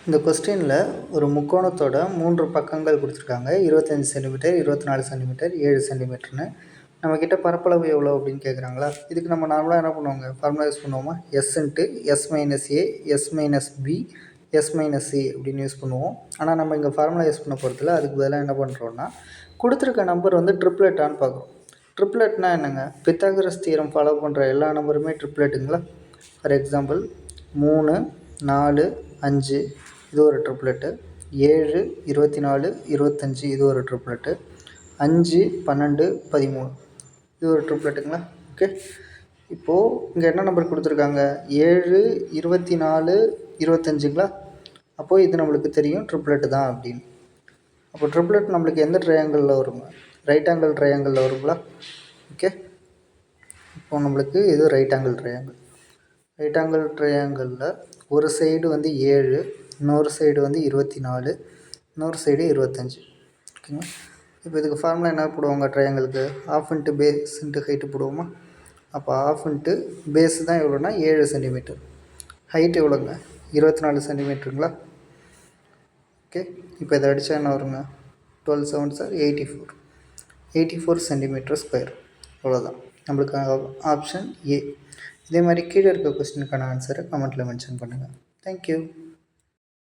இந்த கொஸ்டினில் ஒரு முக்கோணத்தோட 3 பக்கங்கள் கொடுத்துருக்காங்க. 25 சென்டிமீட்டர், 24 சென்டிமீட்டர், 7 சென்டிமீட்டர்னு. நம்மக்கிட்ட பரப்பளவு எவ்வளோ அப்படின்னு கேட்குறாங்களா? இதுக்கு நம்ம நார்மலாக என்ன பண்ணுவாங்க, ஃபார்முலா யூஸ் பண்ணுவோமா? S into S minus A, S minus B, S minus C அப்படின்னு யூஸ் பண்ணுவோம். ஆனால் நம்ம இங்கே ஃபார்முலா யூஸ் பண்ண போகிறதுல அதுக்கு பதிலாக என்ன பண்ணுறோன்னா, கொடுத்துருக்க நம்பர் வந்து ட்ரிப்ளெட்டான்னு பார்க்குறோம். ட்ரிப்ளெட்னா என்னங்க? பித்தாகரஸ் தியரம் ஃபாலோ பண்ணுற எல்லா நம்பருமே ட்ரிப்ளெட்டுங்களா? ஃபார் எக்ஸாம்பிள் 3, 4, 5 இது ஒரு ட்ரிப்ளெட்டு, 7, 24, 25 இது ஒரு ட்ரிப்ளெட்டு, 5, 12, 13 இது ஒரு ட்ரிப்ளெட்டுங்களா? ஓகே, இப்போது இங்கே என்ன நம்பர் கொடுத்துருக்காங்க? 7, 24, 25ங்களா? அப்போது இது நம்மளுக்கு தெரியும் ட்ரிப்ளெட்டு தான் அப்படின்னு. அப்போ ட்ரிப்ளெட் நம்மளுக்கு எந்த ட்ரையாங்கிளில் வருங்க? ரைட் ஆங்கிள் ட்ரையாங்கிளில் வருங்களா? ஓகே, இப்போ நம்மளுக்கு இது right angle triangle. Right angle ட்ரையாங்கிளில் ஒரு சைடு வந்து 7, இன்னொரு சைடு வந்து 24, இன்னொரு சைடு 25. ஓகேங்களா? இப்போ இதுக்கு ஃபார்முலா என்ன போடுவாங்க? ட்ரையாங்கிளுக்கு half into base into height போடுவோமா? அப்போ ஆஃப் இன்ட்டு பேஸ் தான் எவ்வளோனா 7 சென்டிமீட்டர். ஹைட் எவ்வளோங்க? 24 சென்டிமீட்டருங்களா? ஓகே, இப்போ இதை அடித்தா என்ன வருங்க? 12 7 சார் 84 சென்டிமீட்டர் ஸ்கொயர். அவ்வளோதான் நம்மளுக்கு ஆப்ஷன் ஏ. இதே மாதிரி கீழே இருக்க கொஸ்டினுக்கான ஆன்சரை கமெண்ட்டில் மென்ஷன் பண்ணுங்கள். தேங்க்யூ.